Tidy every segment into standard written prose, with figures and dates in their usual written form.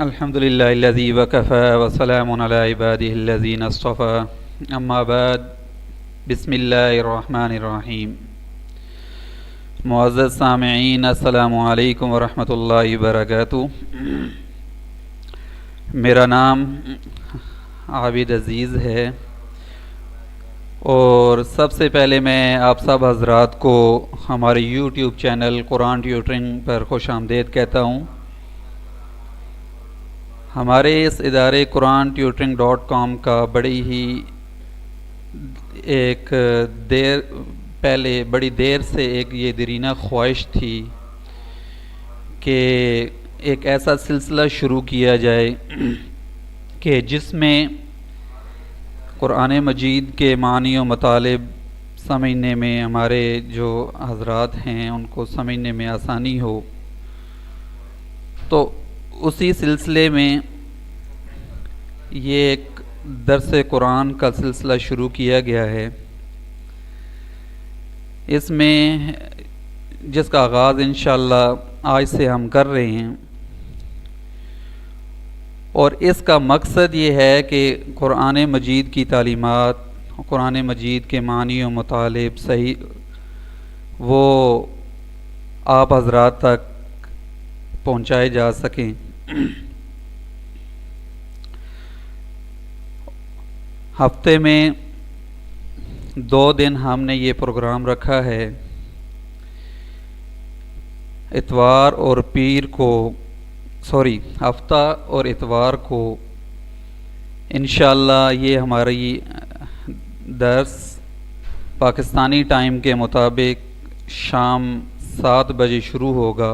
الحمد للہ الذی وکفى وسلام علی عباده الذین اصطفى اما بعد بسم اللہ الرحمن الرحیم. معزز سامعین، السلام علیکم ورحمۃ اللہ وبرکاتہ. میرا نام عابد عزیز ہے اور سب سے پہلے میں آپ سب حضرات کو ہمارے یوٹیوب چینل قرآن ٹیوٹرنگ پر خوش آمدید کہتا ہوں. ہمارے اس ادارے qurantutoring.com کا بڑی ہی بڑی دیر سے ایک یہ دیرینہ خواہش تھی کہ ایک ایسا سلسلہ شروع کیا جائے کہ جس میں قرآن مجید کے معنی و مطالب سمجھنے میں ہمارے جو حضرات ہیں ان کو سمجھنے میں آسانی ہو. تو اسی سلسلے میں یہ ایک درس قرآن کا سلسلہ شروع کیا گیا ہے. اس میں جس کا آغاز انشاءاللہ آج سے ہم کر رہے ہیں، اور اس کا مقصد یہ ہے کہ قرآن مجید کی تعلیمات، قرآن مجید کے معنی و مطالب صحیح وہ آپ حضرات تک پہنچائے جا سکیں. ہفتے میں 2 دن ہم نے یہ پروگرام رکھا ہے. اتوار اور پیر کو ہفتہ اور اتوار کو انشاءاللہ یہ ہماری درس پاکستانی ٹائم کے مطابق شام 7 بجے شروع ہوگا.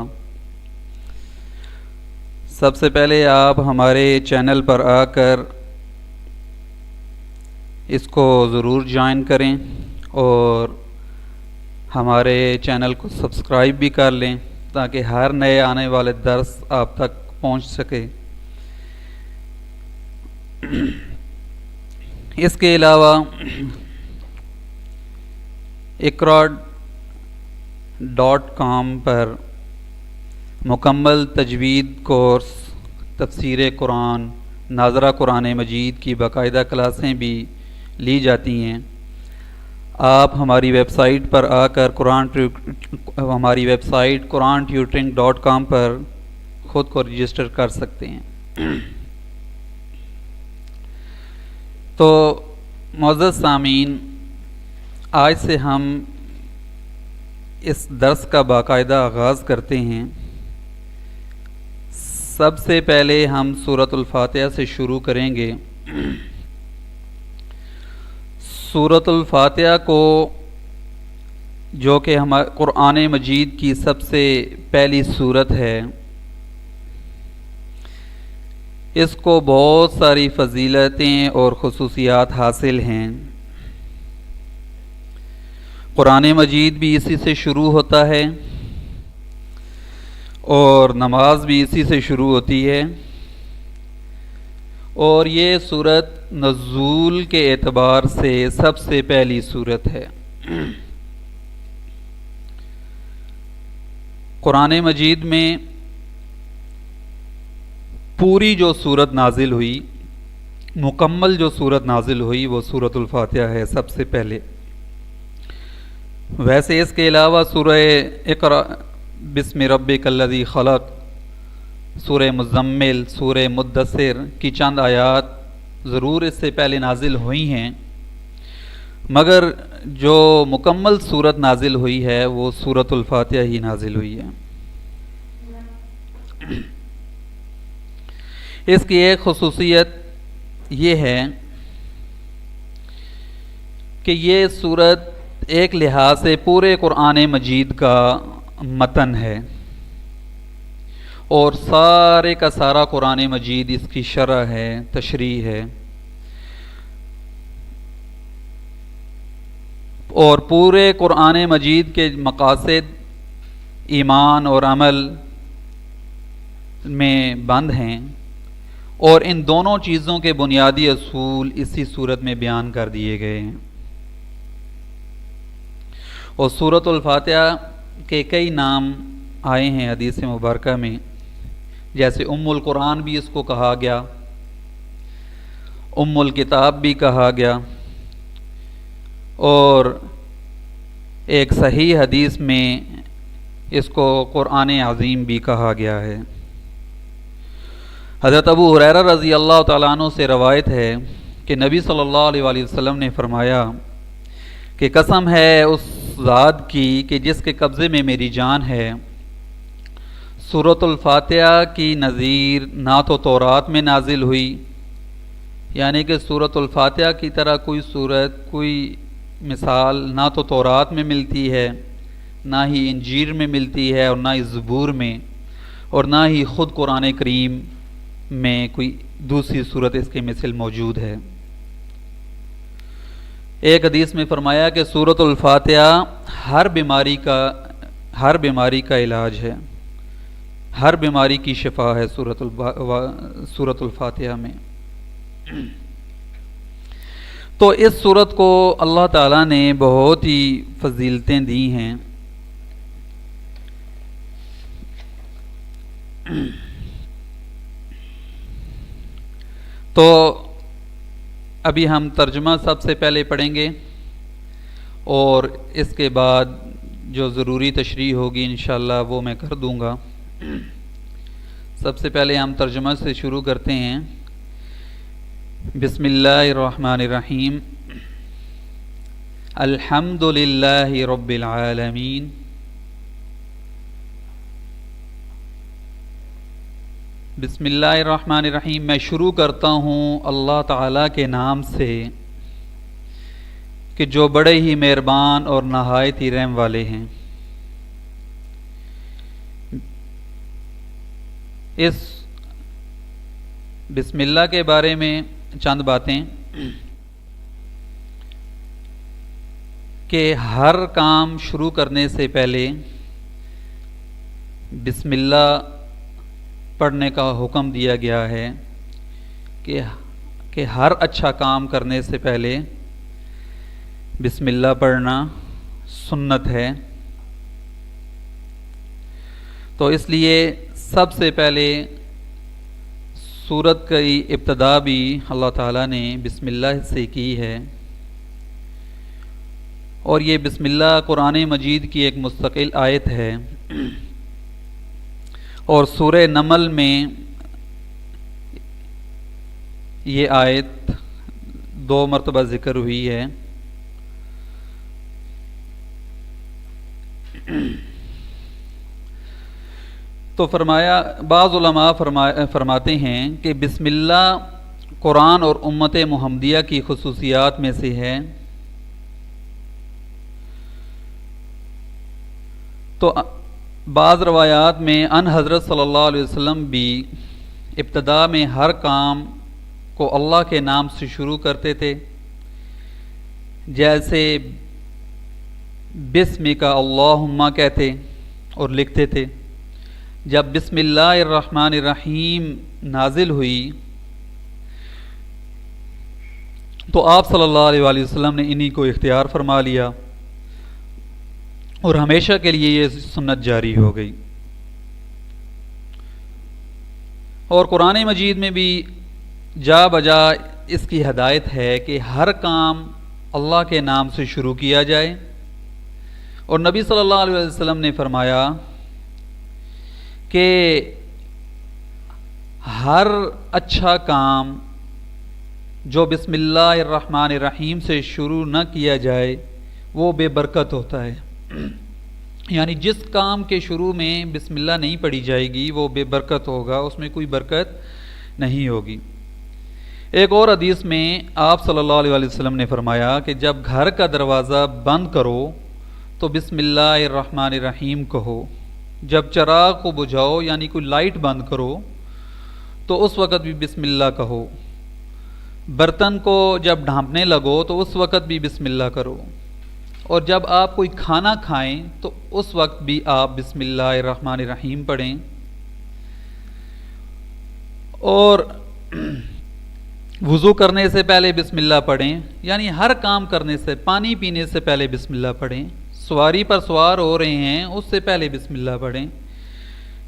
سب سے پہلے آپ ہمارے چینل پر آ کر اس کو ضرور جوائن کریں اور ہمارے چینل کو سبسکرائب بھی کر لیں تاکہ ہر نئے آنے والے درس آپ تک پہنچ سکے. اس کے علاوہ اقرا.com پر مکمل تجوید کورس، تفسیر قرآن، ناظرہ قرآن مجید کی باقاعدہ کلاسیں بھی لی جاتی ہیں. آپ ہماری ویب سائٹ پر آ کر ہماری ویب سائٹ qurantutoring.com پر خود کو رجسٹر کر سکتے ہیں. تو معزز سامعین، آج سے ہم اس درس کا باقاعدہ آغاز کرتے ہیں. سب سے پہلے ہم سورۃ الفاتحہ سے شروع کریں گے. سورۃ الفاتحہ کو، جو کہ ہمارے قرآن مجید کی سب سے پہلی سورت ہے، اس کو بہت ساری فضیلتیں اور خصوصیات حاصل ہیں. قرآن مجید بھی اسی سے شروع ہوتا ہے اور نماز بھی اسی سے شروع ہوتی ہے، اور یہ سورت نزول کے اعتبار سے سب سے پہلی سورت ہے. قرآن مجید میں پوری جو سورت نازل ہوئی، مکمل جو سورت نازل ہوئی، وہ سورۃ الفاتحہ ہے سب سے پہلے. ویسے اس کے علاوہ سورہ اقرا بسم ربک الذی خلق، سورہ مزمل، سورہ مدثر کی چند آیات ضرور اس سے پہلے نازل ہوئی ہیں، مگر جو مکمل سورت نازل ہوئی ہے وہ سورۃ الفاتحہ ہی نازل ہوئی ہے. اس کی ایک خصوصیت یہ ہے کہ یہ سورت ایک لحاظ سے پورے قرآن مجید کا متن ہے، اور سارے کا سارا قرآن مجید اس کی شرح ہے، تشریح ہے، اور پورے قرآن مجید کے مقاصد ایمان اور عمل میں بند ہیں، اور ان دونوں چیزوں کے بنیادی اصول اسی صورت میں بیان کر دیے گئے ہیں. اور سورۃ الفاتحہ کے کئی نام آئے ہیں حدیث مبارکہ میں، جیسے القرآن بھی اس کو کہا گیا، الکتاب بھی کہا گیا، اور ایک صحیح حدیث میں اس کو قرآن عظیم بھی کہا گیا ہے۔ حضرت ابو ہریرہ رضی اللہ تعالیٰ عنہ سے روایت ہے کہ نبی صلی اللہ علیہ وآلہ وسلم نے فرمایا کہ قسم ہے اس ذات کی کہ جس کے قبضے میں میری جان ہے، سورۃ الفاتحہ کی نظیر نہ تو تورات میں نازل ہوئی، یعنی کہ سورۃ الفاتحہ کی طرح کوئی صورت، کوئی مثال نہ تو تورات میں ملتی ہے، نہ ہی انجیل میں ملتی ہے، اور نہ ہی زبور میں، اور نہ ہی خود قرآن کریم میں کوئی دوسری صورت اس کے مثل موجود ہے۔ ایک حدیث میں فرمایا کہ سورۃ الفاتحہ ہر بیماری کا علاج ہے، ہر بیماری کی شفا ہے سورۃ الفاتحہ میں۔ تو اس سورت کو اللہ تعالیٰ نے بہت ہی فضیلتیں دی ہیں۔ تو ابھی ہم ترجمہ سب سے پہلے پڑھیں گے، اور اس کے بعد جو ضروری تشریح ہوگی انشاءاللہ وہ میں کر دوں گا۔ سب سے پہلے ہم ترجمہ سے شروع کرتے ہیں۔ بسم اللہ الرحمن الرحیم، الحمد للہ رب العالمین، بسم اللہ الرحمن الرحیم، میں شروع کرتا ہوں اللہ تعالیٰ کے نام سے کہ جو بڑے ہی مہربان اور نہایت ہی رحم والے ہیں۔ اس بسم اللہ کے بارے میں چند باتیں کہ ہر کام شروع کرنے سے پہلے بسم اللہ پڑھنے کا حکم دیا گیا ہے کہ ہر اچھا کام کرنے سے پہلے بسم اللہ پڑھنا سنت ہے۔ تو اس لیے سب سے پہلے سورت کی ابتدا بھی اللہ تعالیٰ نے بسم اللہ سے کی ہے، اور یہ بسم اللہ قرآن مجید کی ایک مستقل آیت ہے، اور سورہ نمل میں یہ آیت 2 مرتبہ ذکر ہوئی ہے۔ تو فرمایا، بعض علماء فرماتے ہیں کہ بسم اللہ قرآن اور امت محمدیہ کی خصوصیات میں سے ہے۔ تو بعض روایات میں ان حضرت صلی اللہ علیہ وسلم بھی ابتدا میں ہر کام کو اللہ کے نام سے شروع کرتے تھے، جیسے بسمک اللہم کہتے اور لکھتے تھے۔ جب بسم اللہ الرحمن الرحیم نازل ہوئی تو آپ صلی اللہ علیہ وآلہ وسلم نے انہی کو اختیار فرما لیا، اور ہمیشہ کے لیے یہ سنت جاری ہو گئی۔ اور قرآن مجید میں بھی جا بجا اس کی ہدایت ہے کہ ہر کام اللہ کے نام سے شروع کیا جائے، اور نبی صلی اللہ علیہ وسلم نے فرمایا کہ ہر اچھا کام جو بسم اللہ الرحمن الرحیم سے شروع نہ کیا جائے وہ بے برکت ہوتا ہے، یعنی جس کام کے شروع میں بسم اللہ نہیں پڑھی جائے گی وہ بے برکت ہوگا، اس میں کوئی برکت نہیں ہوگی۔ ایک اور حدیث میں آپ صلی اللہ علیہ وسلم نے فرمایا کہ جب گھر کا دروازہ بند کرو تو بسم اللہ الرحمن الرحیم کہو، جب چراغ کو بجھاؤ یعنی کوئی لائٹ بند کرو تو اس وقت بھی بسم اللہ کہو، برتن کو جب ڈھانپنے لگو تو اس وقت بھی بسم اللہ کرو، اور جب آپ کوئی کھانا کھائیں تو اس وقت بھی آپ بسم اللہ الرحمن الرحیم پڑھیں، اور وضو کرنے سے پہلے بسم اللہ پڑھیں، یعنی ہر کام کرنے سے، پانی پینے سے پہلے بسم اللہ پڑھیں، سواری پر سوار ہو رہے ہیں اس سے پہلے بسم اللہ پڑھیں،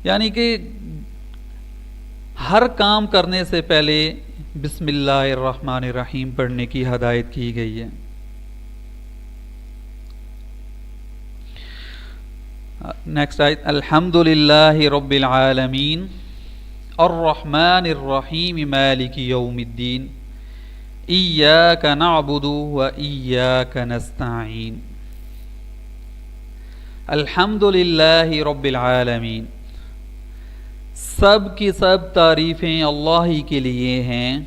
یعنی کہ ہر کام کرنے سے پہلے بسم اللہ الرحمن الرحیم پڑھنے کی ہدایت کی گئی ہے۔ نیکسٹ آیت، الحمد للہ رب العالمین الرحمن الرحیم مالک یوم الدین ایاک نعبد و ایاک نستعین۔ الحمد للہ رب العالمین، سب کی سب تعریفیں اللہ ہی کے لیے ہیں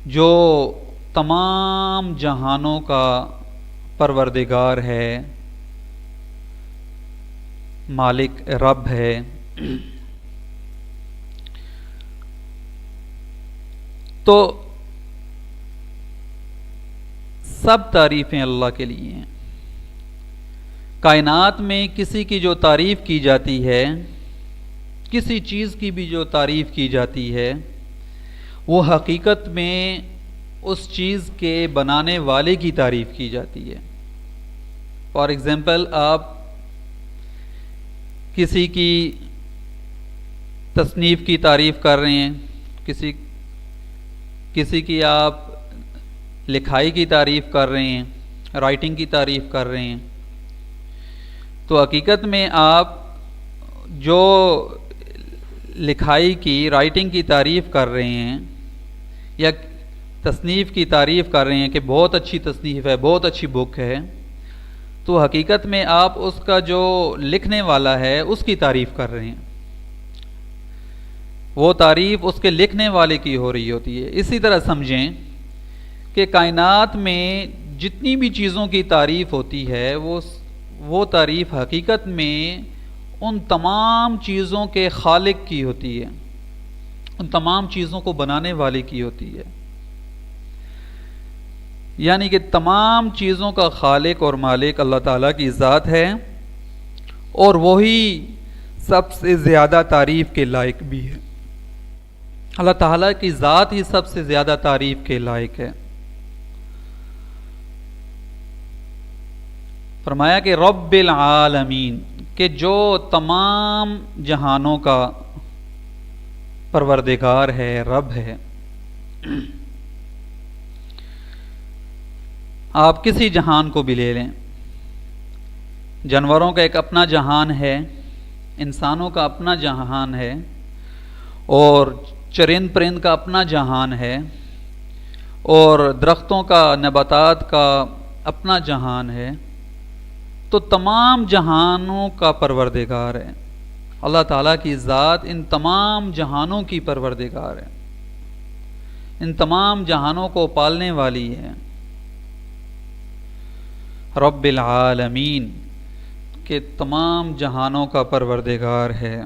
جو تمام جہانوں کا پروردگار ہے، مالک رب ہے۔ تو سب تعریفیں اللہ کے لیے ہیں۔ کائنات میں کسی کی جو تعریف کی جاتی ہے، کسی چیز کی بھی جو تعریف کی جاتی ہے، وہ حقیقت میں اس چیز کے بنانے والے کی تعریف کی جاتی ہے۔ فار ایگزامپل، آپ کسی کی تصنیف کی تعریف کر رہے ہیں، کسی کی آپ لکھائی کی تعریف کر رہے ہیں، رائٹنگ کی تعریف کر رہے ہیں، تو حقیقت میں آپ جو لکھائی کی، رائٹنگ کی تعریف کر رہے ہیں یا تصنیف کی تعریف کر رہے ہیں کہ بہت اچھی تصنیف ہے، بہت اچھی بک ہے، تو حقیقت میں آپ اس کا جو لکھنے والا ہے اس کی تعریف کر رہے ہیں۔ وہ تعریف اس کے لکھنے والے کی ہو رہی ہوتی ہے۔ اسی طرح سمجھیں کہ کائنات میں جتنی بھی چیزوں کی تعریف ہوتی ہے، وہ تعریف حقیقت میں ان تمام چیزوں کے خالق کی ہوتی ہے، ان تمام چیزوں کو بنانے والے کی ہوتی ہے۔ یعنی کہ تمام چیزوں کا خالق اور مالک اللہ تعالیٰ کی ذات ہے، اور وہی سب سے زیادہ تعریف کے لائق بھی ہے۔ اللہ تعالیٰ کی ذات ہی سب سے زیادہ تعریف کے لائق ہے۔ فرمایا کہ رب العالمین، کہ جو تمام جہانوں کا پروردگار ہے، رب ہے۔ آپ کسی جہان کو بھی لے لیں، جانوروں کا ایک اپنا جہان ہے، انسانوں کا اپنا جہان ہے، اور چرند پرند کا اپنا جہان ہے، اور درختوں کا، نباتات کا اپنا جہان ہے۔ تو تمام جہانوں کا پروردگار ہے اللہ تعالیٰ کی ذات، ان تمام جہانوں کی پروردگار ہے، ان تمام جہانوں کو پالنے والی ہے۔ رب العالمین، کہ تمام جہانوں کا پروردگار ہے۔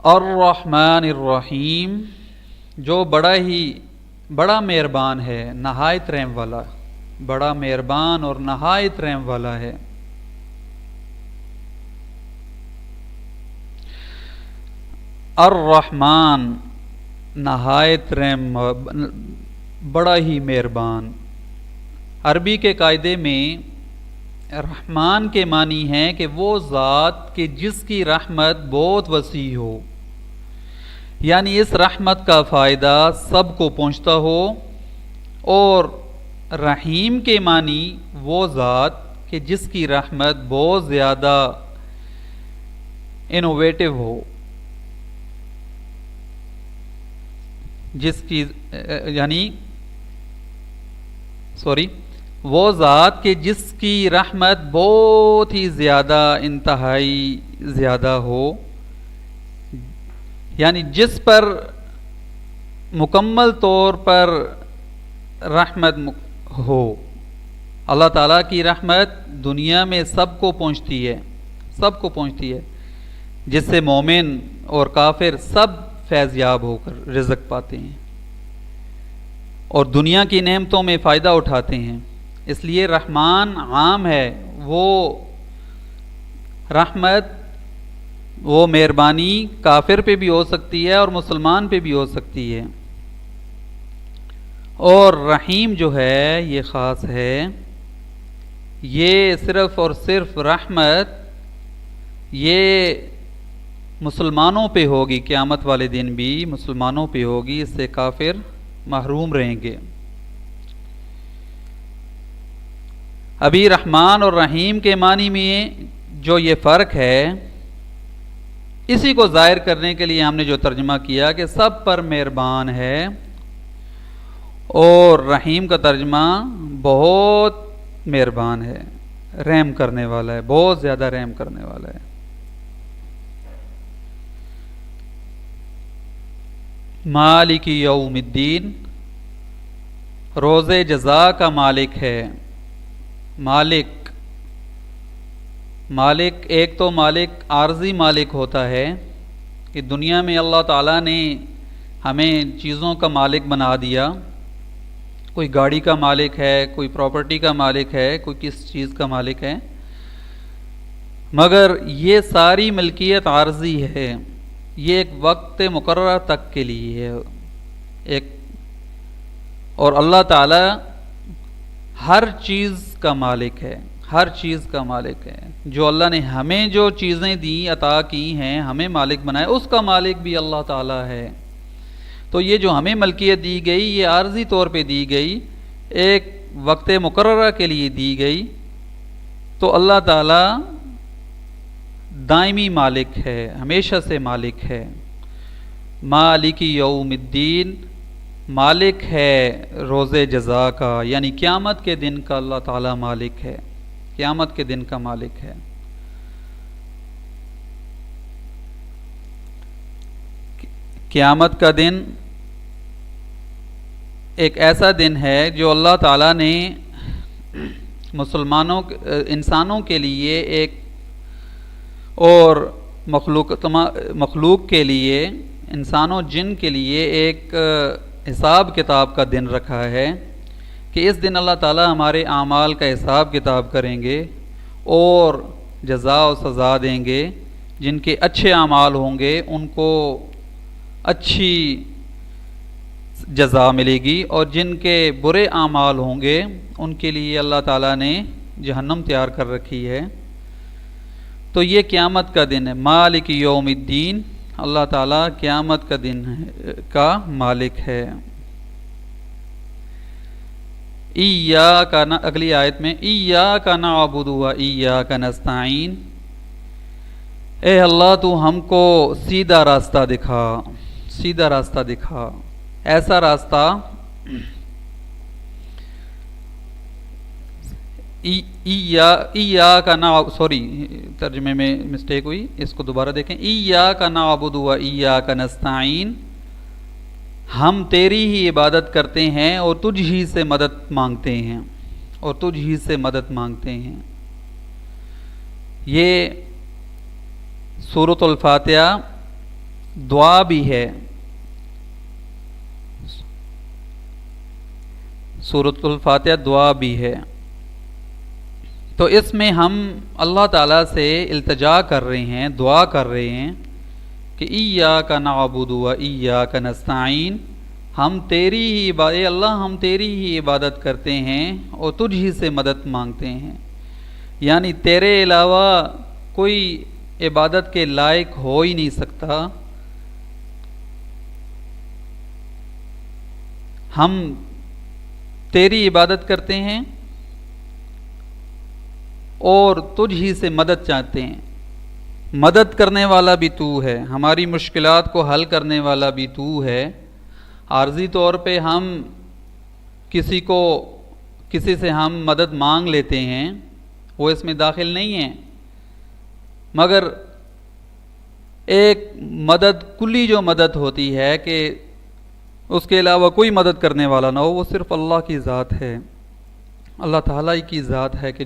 الرحمن الرحیم، جو بڑا مہربان ہے، نہایت رحم والا، بڑا مہربان اور نہایت رحم والا ہے۔ الرحمن، نہایت رحم، بڑا ہی مہربان۔ عربی کے قاعدے میں رحمان کے معنی ہے کہ وہ ذات کہ جس کی رحمت بہت وسیع ہو، یعنی اس رحمت کا فائدہ سب کو پہنچتا ہو، اور رحیم کے معنی وہ ذات کہ جس کی رحمت بہت زیادہ انوویٹو ہو، وہ ذات کہ جس کی رحمت بہت ہی زیادہ، انتہائی زیادہ ہو، یعنی جس پر مکمل طور پر رحمت ہو۔ اللہ تعالیٰ کی رحمت دنیا میں سب کو پہنچتی ہے، سب کو پہنچتی ہے، جس سے مومن اور کافر سب فیض یاب ہو کر رزق پاتے ہیں اور دنیا کی نعمتوں میں فائدہ اٹھاتے ہیں۔ اس لیے رحمان عام ہے، وہ رحمت، وہ مہربانی کافر پہ بھی ہو سکتی ہے اور مسلمان پہ بھی ہو سکتی ہے، اور رحیم جو ہے یہ خاص ہے، یہ صرف اور صرف رحمت، یہ مسلمانوں پہ ہوگی، قیامت والے دن بھی مسلمانوں پہ ہوگی، اس سے کافر محروم رہیں گے۔ ابھی رحمان اور رحیم کے معنی میں جو یہ فرق ہے، اسی کو ظاہر کرنے کے لیے ہم نے جو ترجمہ کیا کہ سب پر مہربان ہے، اور رحیم کا ترجمہ بہت مہربان ہے، رحم کرنے والا ہے، بہت زیادہ رحم کرنے والا ہے۔ مالک یوم الدین، روز جزا کا مالک ہے۔ مالک ایک تو مالک عارضی مالک ہوتا ہے کہ دنیا میں اللہ تعالیٰ نے ہمیں چیزوں کا مالک بنا دیا، کوئی گاڑی کا مالک ہے، کوئی پراپرٹی کا مالک ہے، کوئی کس چیز کا مالک ہے، مگر یہ ساری ملکیت عارضی ہے، یہ ایک وقت مقررہ تک کے لیے ہے، اور اللہ تعالیٰ ہر چیز کا مالک ہے، ہر چیز کا مالک ہے۔ جو اللہ نے ہمیں جو چیزیں دی، عطا کی ہیں، ہمیں مالک بنایا، اس کا مالک بھی اللہ تعالیٰ ہے۔ تو یہ جو ہمیں ملکیت دی گئی، یہ عارضی طور پہ دی گئی، ایک وقت مقررہ کے لیے دی گئی، تو اللہ تعالیٰ دائمی مالک ہے، ہمیشہ سے مالک ہے۔ مالک یوم الدین، مالک ہے روز جزا کا، یعنی قیامت کے دن کا اللہ تعالیٰ مالک ہے، قیامت کے دن کا مالک ہے۔ قیامت کا دن ایک ایسا دن ہے جو اللہ تعالیٰ نے انسانوں کے لیے ایک، اور مخلوق کے لیے، انسانوں جن کے لیے ایک حساب کتاب کا دن رکھا ہے کہ اس دن اللہ تعالیٰ ہمارے اعمال کا حساب کتاب کریں گے اور جزا و سزا دیں گے۔ جن کے اچھے اعمال ہوں گے ان کو اچھی جزا ملے گی، اور جن کے برے اعمال ہوں گے ان کے لیے اللہ تعالیٰ نے جہنم تیار کر رکھی ہے۔ تو یہ قیامت کا دن ہے، مالک یوم الدین، اللہ تعالیٰ قیامت کا دن کا مالک ہے۔ اگلی آیت میں ایاک نعبد و ایاک نستعین، اے اللہ تو ہم کو سیدھا راستہ دکھا، سیدھا راستہ دکھا، ایسا راستہ سوری ترجمے میں مسٹیک ہوئی، اس کو دوبارہ دیکھیں۔ ایاک نعبد و ایاک نستعین، ہم تیری ہی عبادت کرتے ہیں اور تجھ ہی سے مدد مانگتے ہیں، اور تجھ ہی سے مدد مانگتے ہیں۔ یہ سورۃ الفاتحہ دعا بھی ہے، سورۃ الفاتحہ دعا بھی ہے، تو اس میں ہم اللہ تعالیٰ سے التجا کر رہے ہیں، دعا کر رہے ہیں کہ ایاک نعبد و ایاک نستعین، ہم تیری ہی اے اللہ ہم تیری ہی عبادت کرتے ہیں اور تجھ ہی سے مدد مانگتے ہیں، یعنی تیرے علاوہ کوئی عبادت کے لائق ہو ہی نہیں سکتا۔ ہم تیری عبادت کرتے ہیں اور تجھ ہی سے مدد چاہتے ہیں، مدد کرنے والا بھی تو ہے، ہماری مشکلات کو حل کرنے والا بھی تو ہے۔ عارضی طور پہ ہم کسی سے ہم مدد مانگ لیتے ہیں، وہ اس میں داخل نہیں ہے، مگر ایک مدد کلی جو مدد ہوتی ہے کہ اس کے علاوہ کوئی مدد کرنے والا نہ ہو، وہ صرف اللہ کی ذات ہے، اللہ تعالیٰ کی ذات ہے کہ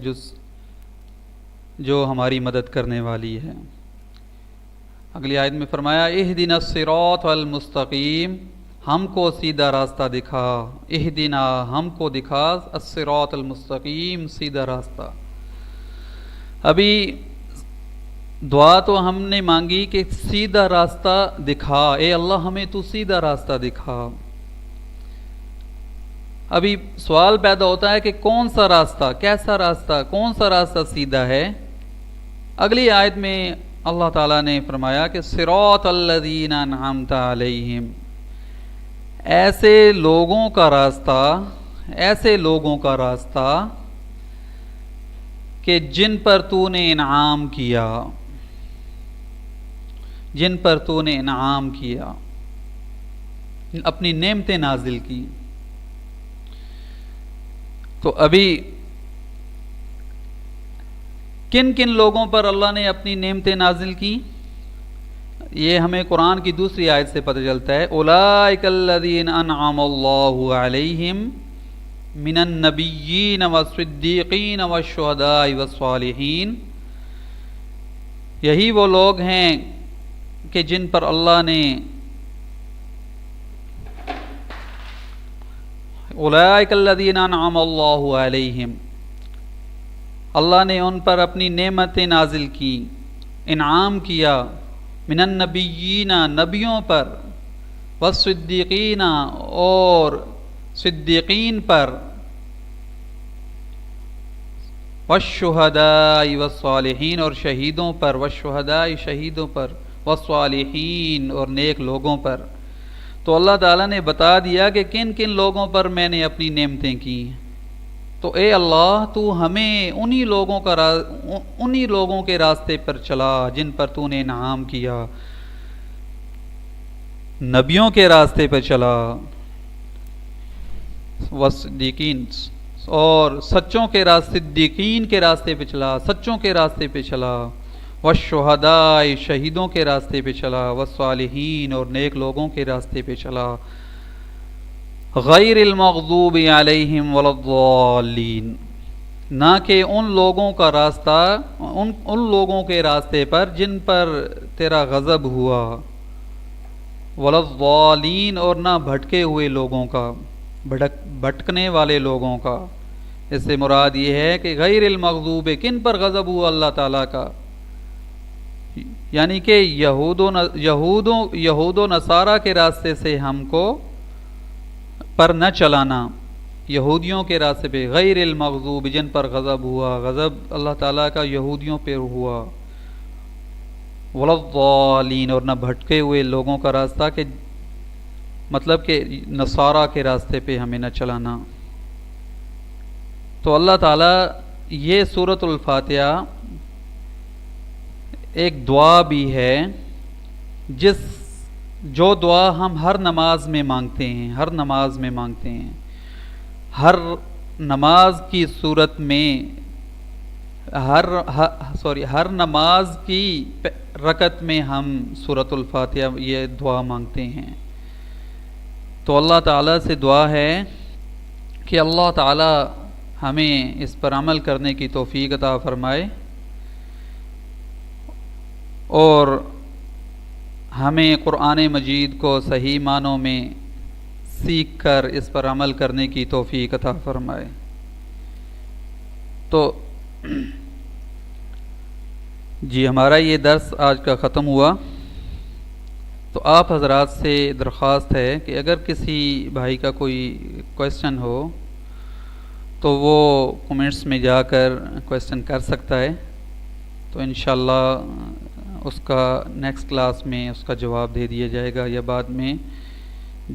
جو ہماری مدد کرنے والی ہے۔ اگلی آیت میں فرمایا اہدنا الصراط المستقیم، ہم کو سیدھا راستہ دکھا، اہدنا ہم کو دکھا، الصراط المستقیم سیدھا راستہ۔ ابھی دعا تو ہم نے مانگی کہ سیدھا راستہ دکھا، اے اللہ ہمیں تو سیدھا راستہ دکھا۔ ابھی سوال پیدا ہوتا ہے کہ کون سا راستہ، کیسا راستہ، کون سا راستہ سیدھا ہے؟ اگلی آیت میں اللہ تعالیٰ نے فرمایا کہ صراط الذین انعمت علیہم، ایسے لوگوں کا راستہ کہ جن پر تو نے انعام کیا، اپنی نعمتیں نازل کی۔ تو ابھی کن کن لوگوں پر اللہ نے اپنی نعمتیں نازل کی، یہ ہمیں قرآن کی دوسری آیت سے پتہ چلتا ہے۔ اولئک الذین انعم اللہ علیہم من النبیین والصدیقین والشہداء والصالحین، یہی وہ لوگ ہیں کہ جن پر اللہ نے اولئک الذین انعم اللہ علیہم، اللہ نے ان پر اپنی نعمتیں نازل کی، انعام کیا، من النبیین نبیوں پر، والصدیقین اور صدیقین پر، والشہداء والصالحین اور شہیدوں پر، والشہداء شہیدوں پر، والصالحین اور نیک لوگوں پر۔ تو اللہ تعالیٰ نے بتا دیا کہ کن کن لوگوں پر میں نے اپنی نعمتیں کی۔ تو اے اللہ تو ہمیں انہی لوگوں کے راستے پر چلا جن پر تو نے انعام کیا، نبیوں کے راستے پر چلا، والصدیقین اور سچوں کے راستے، صدیقین کے راستے پہ چلا، سچوں کے راستے پہ چلا، والشہداء شہیدوں کے راستے پہ چلا، والصالحین اور نیک لوگوں کے راستے پہ چلا، غیر المغضوب علیہم ولا الضالین، نہ کہ ان لوگوں کا راستہ، ان لوگوں کے راستے پر جن پر تیرا غضب ہوا، ولا الضالین اور نہ بھٹکے ہوئے لوگوں کا، بھٹکنے والے لوگوں کا۔ اس سے مراد یہ ہے کہ غیر المغضوب، کن پر غضب ہوا اللہ تعالیٰ کا، یعنی کہ یہود و نصارہ کے راستے سے ہم کو پر نہ چلانا، یہودیوں کے راستے پہ، غیر المغضوب جن پر غضب ہوا، غضب اللہ تعالیٰ کا یہودیوں پہ ہوا، ولا الضالین اور نہ بھٹکے ہوئے لوگوں کا راستہ، کہ مطلب کہ نصارہ کے راستے پہ ہمیں نہ چلانا۔ تو اللہ تعالیٰ یہ سورۃ الفاتحہ ایک دعا بھی ہے، جو دعا ہم ہر نماز میں مانگتے ہیں، ہر نماز کی صورت میں، ہر نماز کی رکعت میں ہم سورۃ الفاتحہ یہ دعا مانگتے ہیں۔ تو اللہ تعالیٰ سے دعا ہے کہ اللہ تعالیٰ ہمیں اس پر عمل کرنے کی توفیق عطا فرمائے، اور ہمیں قرآن مجید کو صحیح معنوں میں سیکھ کر اس پر عمل کرنے کی توفیق عطا فرمائے۔ تو جی ہمارا یہ درس آج کا ختم ہوا۔ تو آپ حضرات سے درخواست ہے کہ اگر کسی بھائی کا کوئی کویسچن ہو تو وہ کومنٹس میں جا کر کویسچن کر سکتا ہے، تو انشاءاللہ اس کا نیکسٹ کلاس میں اس کا جواب دے دیا جائے گا، یا بعد میں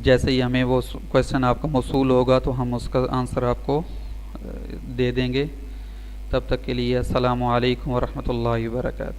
جیسے ہی ہمیں وہ کویسچن آپ کا موصول ہوگا تو ہم اس کا آنسر آپ کو دے دیں گے۔ تب تک کے لیے السلام علیکم ورحمۃ اللہ وبرکاتہ۔